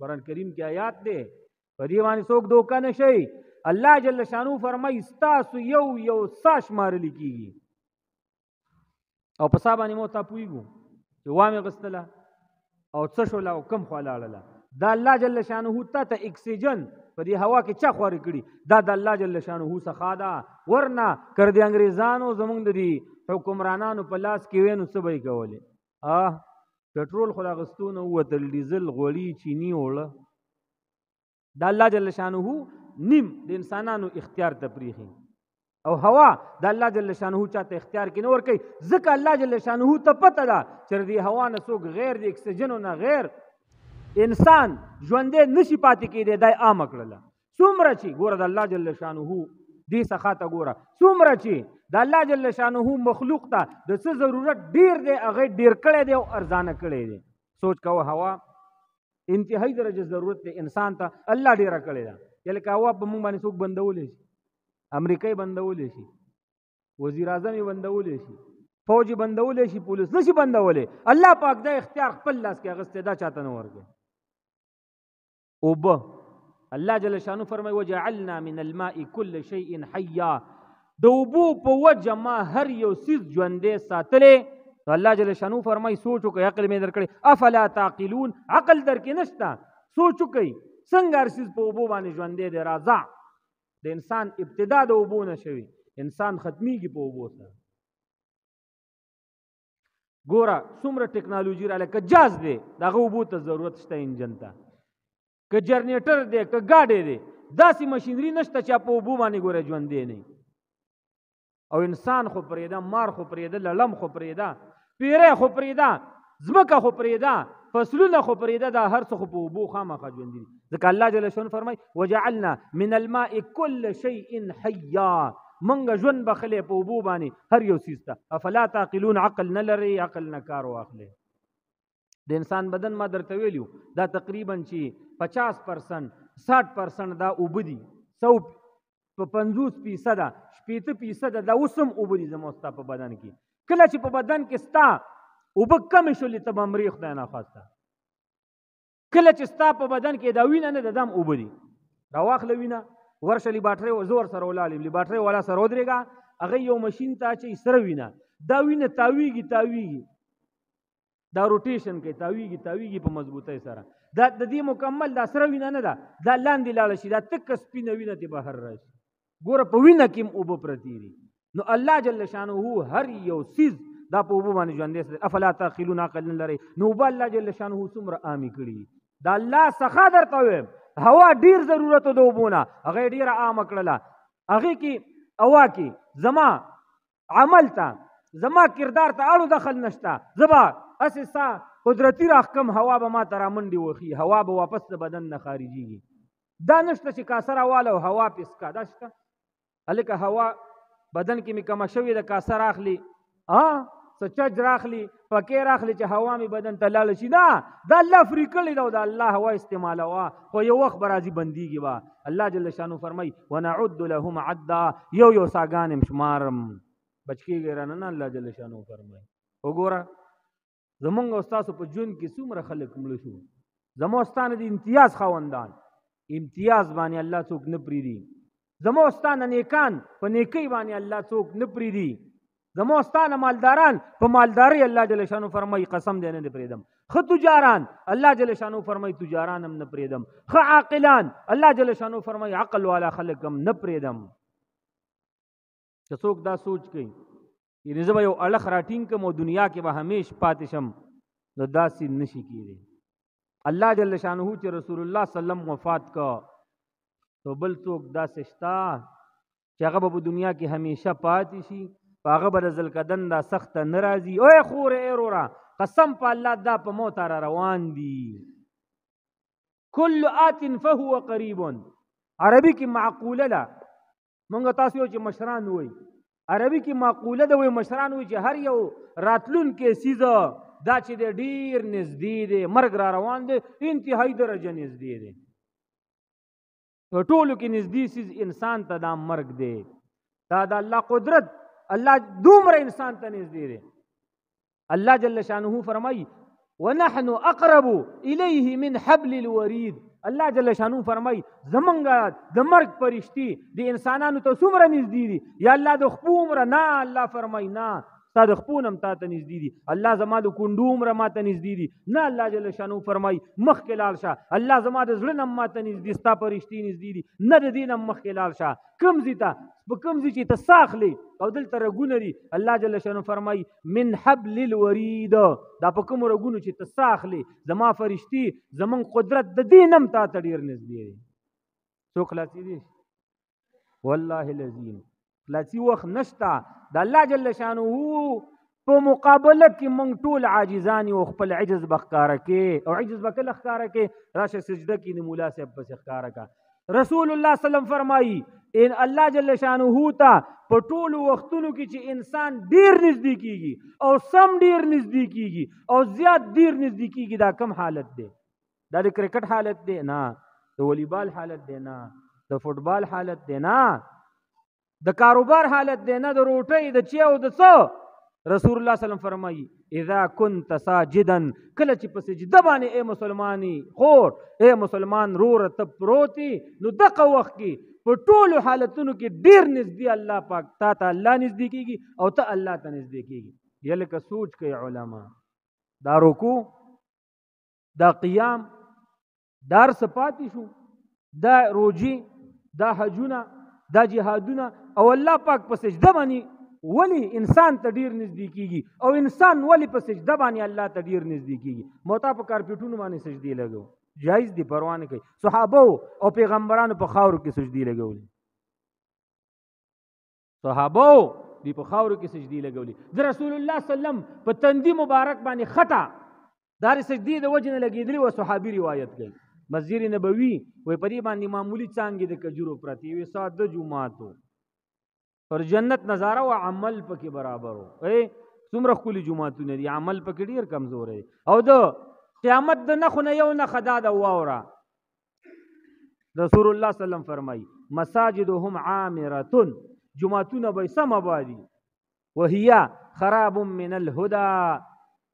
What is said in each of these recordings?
قرآن کریم کې آیات دی په دې باندې څوک دوکه نه شي. الله جل شانو فرمایي ستاسو یو یو سا شمارل کیږي او په سا باندې مو تا پویګو چې وامه غستله او څه شول او کم خو لاړله. دا الله جل شانو ته اکسیجن په دې هوا کې چا خوري کړي دا د الله جل شانو څخه دا ورنه کړ دي انګريزانو زمونږ د حکمرانانو په لاس کې وینو څه به کولې. پټرول خو راغستونه وتل ډیزل غوړي چینی وړه دا الله جل شانو نیم د انسانانو اختیار ته پریخي او هوا د الله جل شانو چاته اختیار کې نور کوي ځکه الله جل شانو ته پته ده چې د هوا نه څوک غیر د اکسیجن نه غیر انسان ژوندې نشي پاتې کېدی دا عام کړله. څومره چې ګوره د الله جل شانو دې څخه ته ګوره څومره چې د الله جل شانو مخلوق ته د څه ضرورت ډیر دی هغه ډیر کړی دی او ارزانه کړی دی. سوچ کوه هوا انتهایی درجه ضرورت دی انسان ته الله ډیره کړی ده. لکه هوا په موږ باندې څوک بندولی شي امریکای بندولی شي وزیر اعظم یې بندولی شي فوج یې بندولی شي پولیس نشي بندولی. الله پاک دا اختیار خپل لاس کې اخیستی دا چاته نه ورکوي. اوبه الله جل شانو فرمایي وجعلنا من الماء كل شيء حيا د اوبو په وجه ما هر یو څیز ژوندی ساتلی. الله جل شانو فرمایي سوچ وکړئ عقل مې درکړی افلا تعقلون عقل درکې نشته سوچ وکړئ څنګه هر څیز په اوبو باندې ژوندی دی. راځه د انسان ابتدا د اوبو نه شوي انسان ختمیږي په اوبو سره. ګوره څومره ټکنالوژي راغله که جاز دی دغه اوبو ته ضرورت شته انجن ته که جنریټر دی که ګاډی دی داسې مشینري نشته چې په اوبو باندې ګوره ژوندی نه او انسان خو پرېږده مار خو پرېږده لړم خو پرېږده پیری خو پرېږده ځمکه خو پرېږده فصلونه خو پرېږده دا هر څه خو په اوبو خامخا ژوندي دي. ځکه الله جل شانو فرمایي وجعلنا من الماء كل شيء حيا منګه ژوند بخلی په اوبو باندې هر یو څیز ته. افلا تعقلون عقل نه لري عقل نه کار واخلي. د انسان بدن ما درته ویلیو دا تقریبا چې 50% 60% دا اوبه دي 100 په 50% 80% دا اوس هم اوبه دي زموږ ستا په بدن کې. کله چې په بدن کې ستا اوبه کمې شولې ته به مرې خدای ناخواسته. کله چې ستا په بدن کې دا وینه نه ده دا هم اوبه دي. راواخله وینه ورشه لیباټرۍ زور سره ولاړې لیباټرۍ والا سره ودرېږه هغه یو مشین ته اچوي سره وینه دا وینه تاویږي دا روټیشن کوي تاویږي په مضبوطۍ سره دا د دې مکمل دا سره وینه نه ده دا لاندې لاړه شي دا تکه سپینه وینه دې بهر راشي. ګوره په وینه کې هم اوبه پرتې دي. نو الله جل شانه هر یو څیز دا په اوبو باندې ژوندی ساتي. افلا تعقلون عقل نه لري. نو اوبه الله جل شانه څومره عامې کړي دا الله څخه درته وایم هوا ډیر ضرورت د اوبو نه هغه ډیره عامه کړله. هغې کې هوا کې زما عمل ته زما کردار ته اړو دخل نشته. زبا اسې سا قدرتي راښکم هوا به ما ته رامنډې وخي هوا به واپس د بدن نه خارجېږي. دا نشته چې کاسه راواله او هوا پسکا دا شته هلکه هوا بدن کې مې کمه شوې د کاسه راخلي څه چج راخلي پکې راخلي چې هوا مې بدن ته لاړه شي نه دا الله فري کړې ده او د الله هوا استعمالوه خو یو وخت به راځي بندېږي به. الله جل شانو فرمایي ونعد لهم عدا یو ساګان م شمارم بچ کېږي رانه نه. الله جل شانو فرمایي وګوره زمونږ او ستاسو په ژوند کې څومره خلک مړه شو زموږ ستانه د امتیاز خاوندان امتیاز باندې الله څوک نه پرېږدي. زموږ ستانه نیکان په نیکۍ باندې الله څوک نه پرېږدي. زموږ ستانه مالداران په مالدارۍ الله جل شانو فرمایي قسم دی نه دې پرېږدم. ښه تجاران الله جل شانو فرمایي تجاران هم نه پرېږدم. ښه عاقلان الله جل شانو فرمایي عقل والا خلک هم نه پرېږدم. که څوک دا سوچ کوي یعنې زه به یو اړخ راټینګ کړم او دنیا کې به همیش پاتې شم نو داسې نشي کېدی. الله جل شانه چې رسول الله صلی الله علیه وسلم وفات کا تو بل څوک داسې شته چې هغه به په دنیا کې همیشه پاتې شي په هغه به د ذوالقدن دا سخته نه راځي. اوی خوره ای وروره قسم په الله دا په موت را روان دي. کل آت فهو قریب عربي کې معقوله ده. مونږ تاسو یو چې مشران وایي عربي کې معقوله ده وایي مشران وایي چې هر یو راتلونکی څیزه دا چې دی ډیر نږدې دی مرګ را روان دی انتهایی درجه نږدې دی. په ټولو کې نږدې څیز انسان ته دا مرګ دی. دا د الله قدرت الله دومره انسان ته نږدې دی. الله جل شانه فرمایي ونحن اقرب الیه من حبل الورید. الله جل شانو فرمای زمونږ د مرګ فرشتي د انسانانو ته څومره نږدې دي. یا الله د خپو عمره؟ نه، الله فرمای نه، ستا د خپو نم تا ته نږدې دي. الله زما د کونډو عمره ما ته نږدې دي. نه، الله جل شانو فرمای مخکې لاړ شه. الله زما د زړه نم ما ته نږدې، ستا فرشتي نږدې دي. نه، د دې نم مخکې لاړ شه. کوم ځای ته؟ په کوم ځای چې ته ساه اخلې او دلته رګونه دي، الله جل شانو فرمای من حبل الورید. دا په کومو رګونو چې ته ساه اخلې، زما فرشتي زمونږ قدرت د دې نم تا ته ډېر نږدې دی. څو خلاصې دي؟ والله العظیم خلاصي وخت نشته. د الله جل شانو په مقابله کې موږ ټول عاجزان یو. خپل عجز به ښکاره کې، او عجز به کله ښکاره کې؟ راشه سجده کې د مولا صاحب پسې ښکاره کا. رسول الله صلی الله علیه وسلم فرمایي ان الله جل شانه ته په ټولو وختونو کې چې انسان ډیر نږدې کیږي او سم ډیر نږدې کیږي او زیات ډیر نږدې کیږي، دا کم حالت دی؟ دا د کرکټ حالت دی؟ نه. د والیبال حالت دی؟ نه. د فوټبال حالت دی؟ نه. د کاروبار حالت دی؟ نه. د روټۍ د چي او د څه؟ رسول الله صلی الله علیه وسلم فرمایي اذا كنت ساجدا، کله چې په سجده باندې اے مسلمانی خور، اے مسلمان رور ته پروتي، نو دغه وخت کې په ټولو حالتونو کې ډیر نږدې الله پاک تا ته الله نږدې کیږي او ته الله ته نږدې کیږي. یلکه سوچ کوي علما، دا رکوع، دا قیام، دا صفاتی شو، دا روجي، دا حجونه، دا جهادونه، او الله پاک په سجده باندې ولی انسان ته ډیر نږدې کیږي، او انسان ولی په سجده باندې الله ته ډیر نږدې کیږي. موتا په کارپیټونو باندې سجدي لګو، جایز دي، پروا نه کوي. صحابه او پیغمبرانو په خاورو کې سجدي لګولي، صحابه دی په خاورو کې سجدي لګولي. د رسول الله صلی الله علیه وسلم په تندي مبارک باندې خطا دار سجدي د وجه نه لګېدلی و. صحابي روایت کوي مسجد نبوي وای په دې باندې معمولی څانګې د کجورو پرتی وي، ساده جمعاتو پر جنت نظاره او عمل پکې برابر وو. څومره ښکلي جمعتونه دي، عمل پکې ډېر کمزور دی. او د قیامت د نښو نه یو نښه دا ده، واوره رسول الله صلی الله علیه وسلم فرمایي مساجدهم عامرة، جمعتونه به سم آبادي، وهي خراب من الهدى،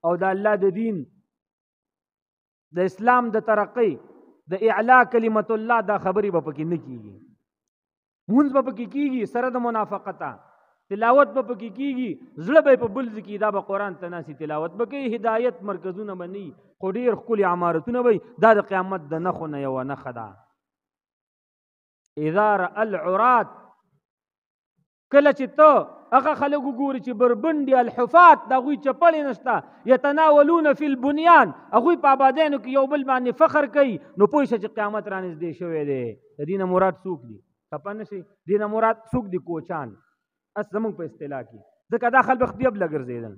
او د الله د دین د اسلام د ترقی د اعلا کلمت الله دا خبرې به پکې نه کیږي. مونږ به پکې کیږي سره د منافقته، تلاوت به پکې کیږي، زړه به په بل ځکې دا به قرآن ته ناسي تلاوت به کوي، هدایت مرکزونه به نه وي، خو ډېر ښکلي عمارتونه به وي. دا د قیامت د نښو نه یوه نښه ده. اذا رأى العرات، کله چې ته هغه خلک وګوري چې بربنډي الحفات، د هغوی چپلې نشته، یتناولون فی البنیان، هغوی په آبادیانو کې یو بل باندې فخر کوي، نو پوه شه چې قیامت رانږدې شوی دی. د دې نه مراد څوک دي؟ خفه نه شي، دې نه مراد څوک دي؟ کوچان اس زمونږ په اصطلاح کې، ځکه دا خلک خپې بله ګرځېدل،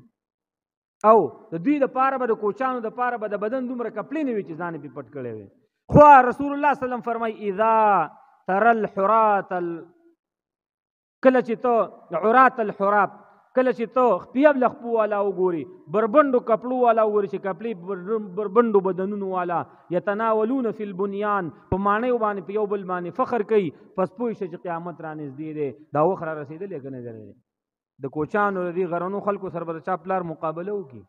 او د دوی دپاره به د کوچانو دپاره به د بدن دومره کپړې نه وي چې ځان یې پې پټ کړی وي. خو رسول الله صلی الله علیه وسلم فرمایي اذا ترى الحرات، کله چې ته عرات الحراب، کله چې ته خپې بله خپو والا وګوري، بربنډو کپړو والا وګوري چې کپړې بربنډو بدنونو والا، یتناولون فی البنیان، په ماڼیو باندې په یو بل باندې فخر کوي، پس پوه شه چې قیامت رانږدې دی. دا وخت را رسېدلی که نه دی؟ د کوچانو د دې غرنو خلکو سره به د چا پلار مقابله وکړي،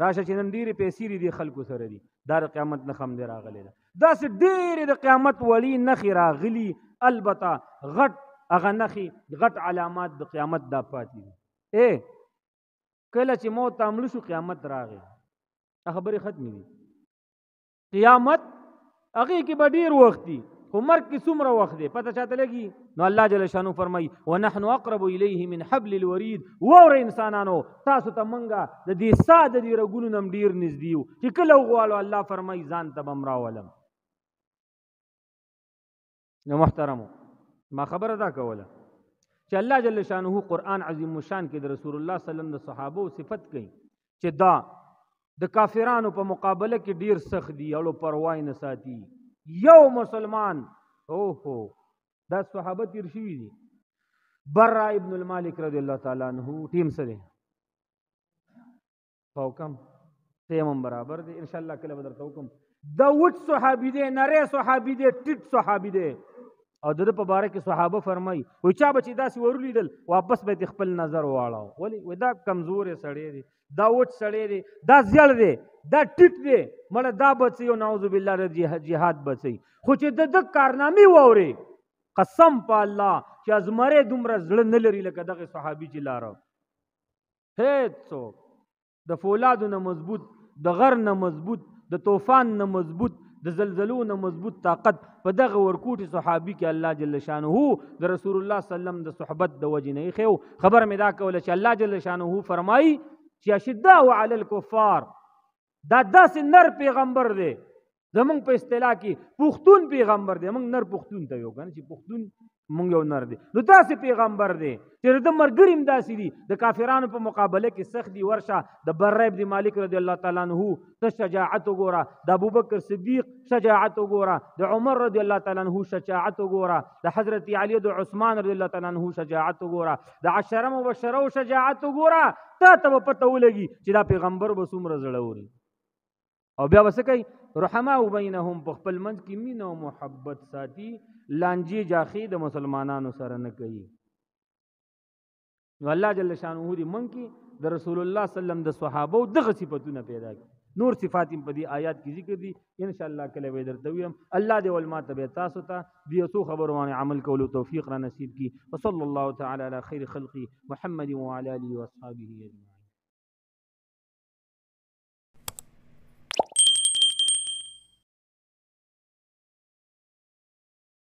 راشه چې نن ډېرې پیسې دي خلکو سره دي، دا د قیامت نښه هم دی راغلی ده. داسې ډېرې د قیامت وړي نښې راغلي، البته غټ هغه نښې غټ علامات د قیامت دا پاتې دي. کله چې موت ته مړه شو قیامت راغی، خبرې ختمې دي. قیامت هغې کې به ډېر وخت دي، خو مرګ کې څومره وخت دی پته چاته لګي؟ نو الله جل شانو فرمایي ونحن اقرب الیه من حبل الورید. واوره انسانانو، تاسو ته منګه د دې سا د دې رګونو نه هم ډېر نږدې یو، چې کله وغواړو الله فرمایي ځان ته به م راولم. نو محترمو، ما خبره دا کوله چې الله جل شانه قرآن عظیم الشان کې د رسول الله صلی الله علیه وسلم د صحابو صفت کوي چې دا د کافرانو په مقابله کې ډیر سخت دي او پروا نه ساتي. یو مسلمان دا صحابه تیر شوي دي. برا ابن المالک رضی الله تعالی عنہ ټیم سره حکم تیمم برابر دی، انشاءالله کله بدر حکم دا وټ صحابي دی، نری صحابي دی، ټیټ صحابي دی. او د په باره کې صحابه فرمایي وای چا به چې داسې ورولیدل واپس به یې خپل نظر واړاو. ولې؟ وای دا کمزورې سړی دی، دا وچ سړی دی، دا زیړ دی، دا ټیټ دی، مړه دا بچي او نعوذ بالله د جهاد بچي. خو چې د کارنامې واورې قسم په الله چې ازمرې دومره زړه نه لري لکه دغه صحابي چې لاره. هیڅوک د فولادو نه مضبوط، د غر نه مضبوط، د طوفان نه مضبوط، د زلزلو نه مضبوط طاقت په دغه ورکوټي صحابي کې الله جل شانه د رسول الله صلی الله علیه وسلم د صحبت د وجې نه خو خبر مې دا کوله چې الله جل شانه فرمایي چې اشداء علی الکفار دا داسې نر پیغمبر دی. زمونږ په اصطلاح کې پښتون پیغمبر دی، موږ نر پښتون ته یو کنه چې پښتون مونږ یو نر دی. نو داسې پیغمبر دی چې د ملګري هم داسې دي، د کافرانو په مقابله کې سخت دي. ورشه د بره ابن مالک رضی الله تعالی عنہ ته شجاعت وګوره، د ابوبکر صدیق شجاعت وګوره، د عمر رضی الله تعالی عنہ شجاعت وګوره، د حضرت علی او عثمان رضی الله تعالی عنہ شجاعت وګوره، د عشره مبشره شجاعت وګوره. ته پته ولګي چې دا پیغمبر به څومره زړور. او بیا وسه کوي رحماء بینهم، په خپل منځ کې مینه او محبت ساتي، لانجې جاخې د مسلمانانو سره نه کوي. نو الله جل شانه دې من کې د رسول الله صلی الله علیه وسلم د صحابه دغه صفاتونه پیدا کړي. نور صفات په دې آیات کې ذکر دي، ان شاء الله کله به درته ویم. الله دې ول ماته به تاسو ته دې څو خبرو باندې عمل کولو توفیق را نصیب کړي. وصلی الله تعالی علی خیر خلقی محمد وعلى اله واصحابه اجمعین.